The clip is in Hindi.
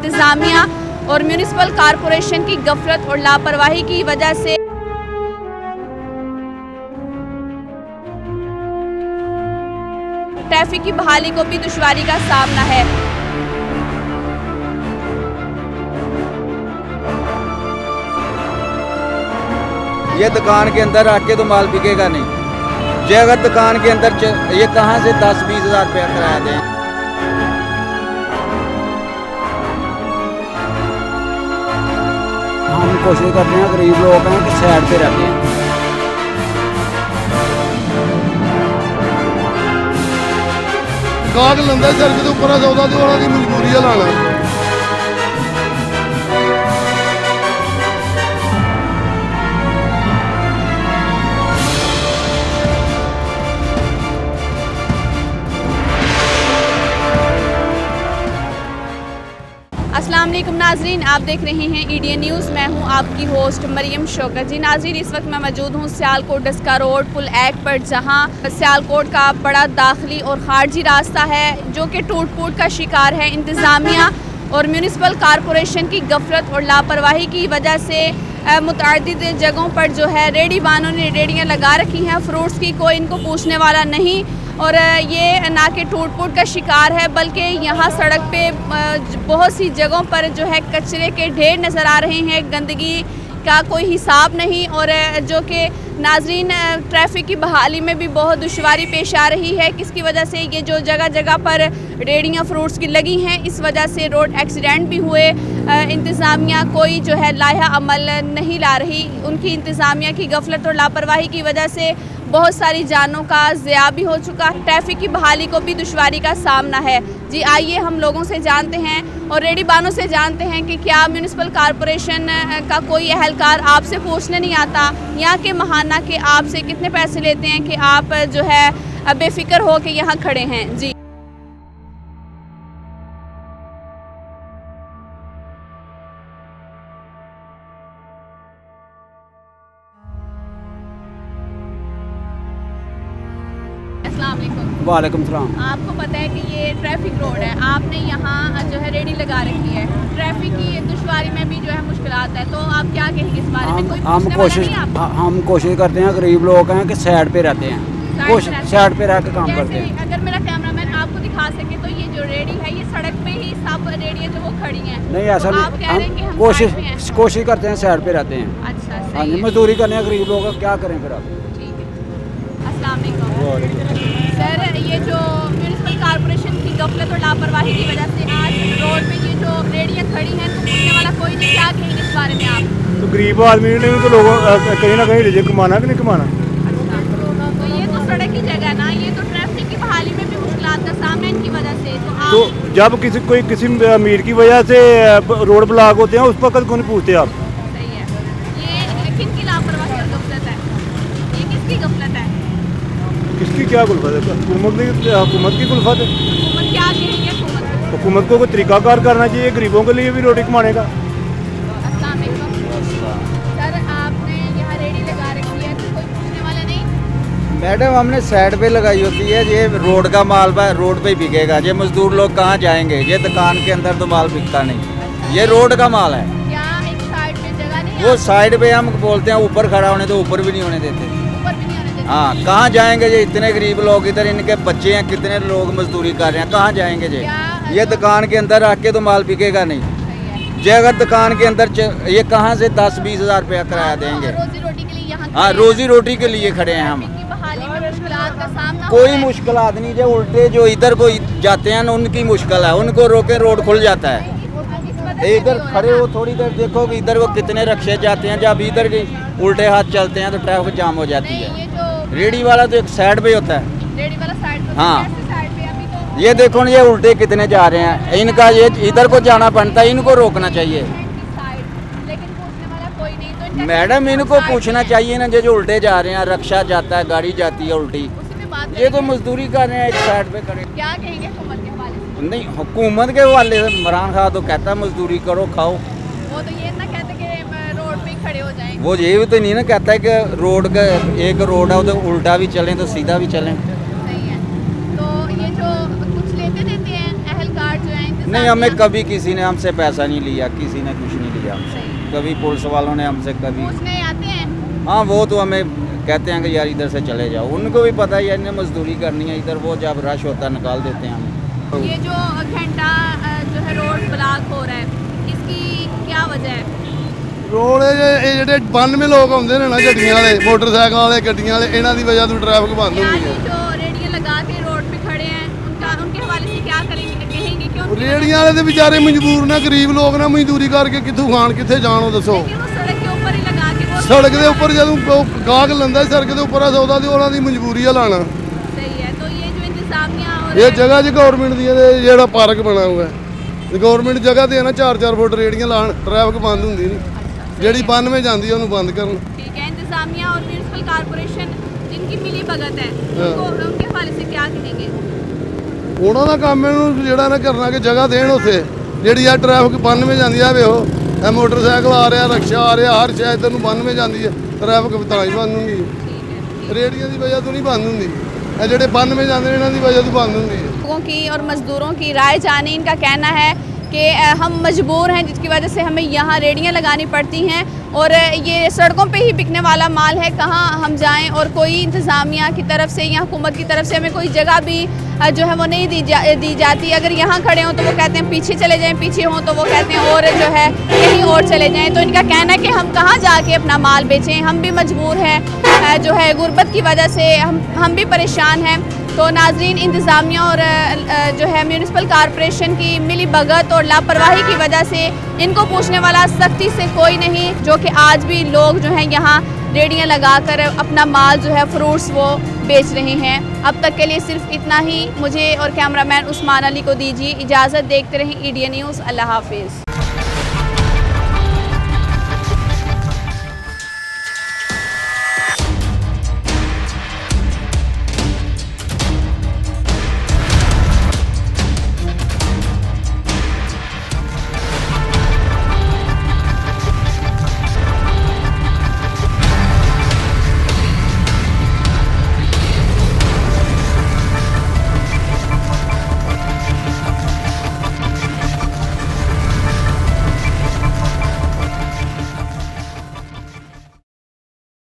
इंतज़ामिया और म्यूनिसिपल कॉरपोरेशन की गफलत और लापरवाही की वजह से ट्रैफिक की बहाली को भी दुश्वारी का सामना है। ये दुकान के अंदर आके तो माल बिकेगा नहीं। जो अगर दुकान के अंदर ये कहाँ से 10-20 हज़ार रुपया किराया दें। हम कोशिश करते हैं, गरीब लोग हैं कि साइड पे रहते हैं। गाहक लंदा सड़क के ऊपर सौदा तो उन्होंने मजबूरी है लाना। अस्सलाम वालेकुम नाजरीन, आप देख रहे हैं EDN न्यूज़। मैं हूं आपकी होस्ट मरियम शौकत। जी नाजरीन, इस वक्त मैं मौजूद हूं सियालकोट डस्का रोड पुल एक पर, जहां सियालकोट का बड़ा दाखिली और खारजी रास्ता है जो कि टूट फूट का शिकार है। इंतज़ामिया और म्यूनिसिपल कॉरपोरेशन की गफलत और लापरवाही की वजह से मुतअद्दिद जगहों पर जो है रेडी वालों ने रेडियाँ लगा रखी हैं फ्रूट्स की, कोई इनको पूछने वाला नहीं। और ये ना कि टूट फूट का शिकार है, बल्कि यहाँ सड़क पे बहुत सी जगहों पर जो है कचरे के ढेर नज़र आ रहे हैं, गंदगी का कोई हिसाब नहीं। और जो कि नाजरीन ट्रैफिक की बहाली में भी बहुत दुश्वारी पेश आ रही है, किसकी वजह से ये जो जगह जगह पर रेडियाँ फ्रूट्स की लगी हैं, इस वजह से रोड एक्सीडेंट भी हुए। इंतज़ामिया कोई जो है लाया अमल नहीं ला रही। उनकी इंतज़ामिया की गफलत और लापरवाही की वजह से बहुत सारी जानों का ज़िया भी हो चुका। ट्रैफिक की बहाली को भी दुश्वारी का सामना है। जी आइए हम लोगों से जानते हैं और रेडी बानों से जानते हैं कि क्या म्यूनिसिपल कॉरपोरेशन का कोई अहलकार आपसे पूछने नहीं आता, यहाँ के महाना के आपसे कितने पैसे लेते हैं कि आप जो है बेफिक्र हो के यहाँ खड़े हैं। जी वालेकुम सलाम। आपको पता है कि ये ट्रैफिक रोड है, आपने यहाँ जो है रेडी लगा रखी है, ट्रैफिक की दुश्वारी में भी जो है मुश्किलात है, तो आप क्या कहेंगे इस बारे में? कोई पूछने वाला नहीं आपको? हम कोशिश करते हैं, गरीब लोग हैं कि साइड पे रहते हैं, साइड पे रह के काम करते हैं। अगर मेरा कैमरामैन आपको दिखा सके तो ये जो रेडी है ये सड़क पे ही सब रेडी जो वो खड़ी हैं। नहीं ऐसा तो आप कह रहे हैं कि हम कोशिश करते हैं, साइड पे रहते हैं। अच्छा हाँ जी, मजदूरी करने हैं गरीब लोग, क्या करें फिर आप। ठीक है, अस्सलाम वालेकुम सर। ये जो म्यूनिसिपल कॉरपोरेशन की गफलत और लापरवाही की वजह से आज रोड पे ये जो रेडियाँ खड़ी हैं, तो पूछने वाला कोई नहीं, क्या कहेंगे इस बारे में आप? तो गरीब आदमी ने तो लोगों कहीं ना कहीं रिज़्क़ कमाना कि नहीं कमाना। अच्छा, तो ये तो सड़क की जगह है ना, ये तो ट्रैफिक की बहाली में भी मुश्किलात का सामना इनकी वजह से। तो जब किसी अमीर की वजह से रोड ब्लॉक होते हैं, उस वक्त कौन पूछते आप? सही है, ये किनकी लापरवाही और गफलत है? ये किसकी गफलत है? किसकी क्या गुल्फत है? हुकूमत की गुल्फत है। हुकूमत क्या कहेंगे? हुकूमत को कोई तरीकाकार करना चाहिए गरीबों के लिए भी रोटी कमाने का। अस्सलाम वालेकुम सर, आपने यहाँ रेडी लगा रखी है, तो कोई पूछने वाला नहीं? मैडम हमने साइड पे लगाई होती है, ये रोड का माल रोड पे ही बिकेगा। ये मजदूर लोग कहाँ जाएंगे? ये दुकान के अंदर तो माल बिकता नहीं, ये रोड का माल है। क्या एक साइड पे जगह नहीं? वो साइड पे हम बोलते हैं ऊपर खड़ा होने, तो ऊपर भी नहीं होने देते। ऊपर भी नहीं होने देते? हाँ, कहाँ जाएंगे? ये इतने गरीब लोग, इधर इनके बच्चे हैं, कितने लोग मजदूरी कर रहे हैं, कहाँ जाएंगे? ये दुकान के अंदर आके तो माल बिकेगा नहीं। जो अगर दुकान के अंदर ये कहाँ से 10-20 हज़ार रुपया किराया देंगे? रोजी रोटी के लिए यहाँ हाँ, रोजी रोटी के लिए खड़े हैं हम। कोई मुश्किलात नहीं, जो उल्टे जो इधर को जाते हैं उनकी मुश्किल है, उनको रोके रोड खुल जाता है। इधर खड़े हो थोड़ी देर, देखो कि इधर वो कितने रक्शे जाते हैं, जब इधर के उल्टे हाथ चलते हैं तो ट्रैफिक जाम हो जाती है। रेडी वाला तो एक साइड पे होता है। रेडी वाला साइड पे? हाँ, साइड पे अभी तो ये देखो ये उल्टे कितने जा रहे हैं, इनका ये इधर को जाना पड़ता है, इनको रोकना चाहिए। लेकिन पूछने वाला कोई नहीं, तो इनका मैडम इनको पूछना चाहिए ना, जो उल्टे जा रहे हैं, रक्षा जाता है, गाड़ी जाती है उल्टी, ये तो मजदूरी कर रहे हैं एक साइड पे खड़े। क्या कहेंगे हुकूमत के हवाले से? नहीं, हुकूमत के हवाले से इमरान खान तो कहता है मजदूरी करो खाओ, वो तो ये ना कहते कि रोड पे खड़े हो जाएं। वो ये भी तो नहीं ना कहता है कि रोड का एक रोड है उधर उल्टा भी चलें तो सीधा भी चलें। सही है, तो ये जो कुछ लेते देते हैं अहलकार जो है नहीं, हमें कभी किसी ने हमसे पैसा नहीं लिया, किसी ने कुछ नहीं लिया हमसे, कभी पुलिस वालों ने हमसे कभी। पूछने आते हैं? हाँ, वो तो हमें कहते हैं कि यार इधर से चले जाओ, उनको भी पता है यार इन्हें मजदूरी करनी है इधर, वो जब रश होता है निकाल देते हैं हमें। ये जो घंटा जो है रोड ब्लॉक हो रहा है, इसकी क्या वजह है? ਰੋਡ ਇਹ ਜਿਹੜੇ 92 ਲੋਕ ਆਉਂਦੇ ਨੇ ਨਾ ਗੱਡੀਆਂ ਵਾਲੇ, ਮੋਟਰਸਾਈਕਲ ਵਾਲੇ, ਗੱਡੀਆਂ ਵਾਲੇ, ਇਹਨਾਂ ਦੀ ਵਜ੍ਹਾ ਤੋਂ ਟ੍ਰੈਫਿਕ ਬੰਦ ਹੁੰਦੀ यानी ਹੈ। जो रेडियो लगा के रोड पे खड़े हैं उनके हवाले से क्या करेंगे, कहेंगे कि उनकी ਰੇੜੀਆਂ ਵਾਲੇ ਤੇ ਵਿਚਾਰੇ ਮਜਬੂਰ ਨੇ, ਗਰੀਬ ਲੋਕ ਨੇ, ਮਜ਼ਦੂਰੀ ਕਰਕੇ ਕਿੱਥੋਂ ਖਾਣ, ਕਿੱਥੇ ਜਾਣ ਉਹ ਦੱਸੋ। लेकिन वो सड़क के ऊपर ही लगा के वो ਸੜਕ ਦੇ ਉੱਪਰ ਜਦੋਂ ਉਹ ਗਾਹਕ ਲੈਂਦਾ ਸੜਕ ਦੇ ਉੱਪਰ ਆ ਸੌਦਾ ਤੇ ਉਹਨਾਂ ਦੀ ਮਜਬੂਰੀ ਆ ਲਾਣਾ। सही है। तो ये जो इंतजामिया और ਇਹ ਜਗ੍ਹਾ 'ਚ ਗਵਰਨਮੈਂਟ ਦੀ ਇਹ ਜਿਹੜਾ ਪਾਰਕ ਬਣਾ ਹੋਇਆ ਹੈ, ਗਵਰਨਮੈਂਟ ਜਗ੍ਹਾ ਤੇ ਹੈ ਨਾ 4-4 ਫੁੱਟ ਰੇੜੀਆਂ ਲਾਣ, ਟ੍ਰੈਫਿਕ ਬੰਦ ਹੁੰਦੀ ਨਹੀਂ, ਜਿਹੜੀ 92 ਜਾਂਦੀ ਹੈ ਉਹਨੂੰ ਬੰਦ ਕਰਨ। ठीक है, इंतजामिया और म्यूनिसिपल कारपोरेशन जिनकी मिली भगत है उनको उनके हवाले से क्या कहेंगे? ਉਹਨਾਂ ਦਾ ਕੰਮ ਇਹਨੂੰ ਜਿਹੜਾ ਨਾ ਕਰਨਾ ਕਿ ਜਗ੍ਹਾ ਦੇਣ ਉੱਥੇ, ਜਿਹੜੀ ਆ ਟ੍ਰੈਫਿਕ 92 ਜਾਂਦੀ ਆ, ਵੇਖੋ ਇਹ ਮੋਟਰਸਾਈਕਲ ਆ ਰਿਹਾ, ਰਕਸ਼ਾ ਆ ਰਿਹਾ, ਹਰ ਸ਼ਾਇਦ ਇੱਧਰ ਨੂੰ 92 ਜਾਂਦੀ ਹੈ, ਟ੍ਰੈਫਿਕ ਤਾਂ ਹੀ ਬੰਦ ਹੁੰਦੀ ਹੈ, ਰੇੜੀਆਂ ਦੀ ਵਜ੍ਹਾ ਤੋਂ ਨਹੀਂ ਬੰਦ ਹੁੰਦੀ, ਇਹ ਜਿਹੜੇ 92 ਜਾਂਦੇ ਨੇ ਇਹਨਾਂ ਦੀ ਵਜ੍ਹਾ ਤੋਂ ਬੰਦ ਹੁੰਦੀ ਹੈ। लोगों की और मज़दूरों की राय जाने, इनका कहना है कि हम मजबूर हैं जिसकी वजह से हमें यहाँ रेडियाँ लगानी पड़ती हैं और ये सड़कों पे ही बिकने वाला माल है, कहाँ हम जाएं, और कोई इंतज़ामिया की तरफ से या हुकूमत की तरफ से हमें कोई जगह भी जो है वो नहीं दी जाती। अगर यहाँ खड़े हों तो वो कहते हैं पीछे चले जाएं, पीछे हों तो वो कहते हैं और जो है कहीं और चले जाएं। तो इनका कहना है कि हम कहाँ जाके अपना माल बेचें, हम भी मजबूर हैं, जो है गुर्बत की वजह से हम भी परेशान हैं। तो नाजरीन, इंतज़ामिया और जो है म्यूनिसिपल कारपोरेशन की मिली भगत और लापरवाही की वजह से इनको पूछने वाला सख्ती से कोई नहीं, जो कि आज भी लोग जो हैं यहाँ रेडियाँ लगाकर अपना माल जो है फ्रूट्स वो बेच रहे हैं। अब तक के लिए सिर्फ इतना ही। मुझे और कैमरामैन उस्मान अली को दीजिए इजाज़त। देखते रहें EDN न्यूज़। अल्लाह हाफिज़।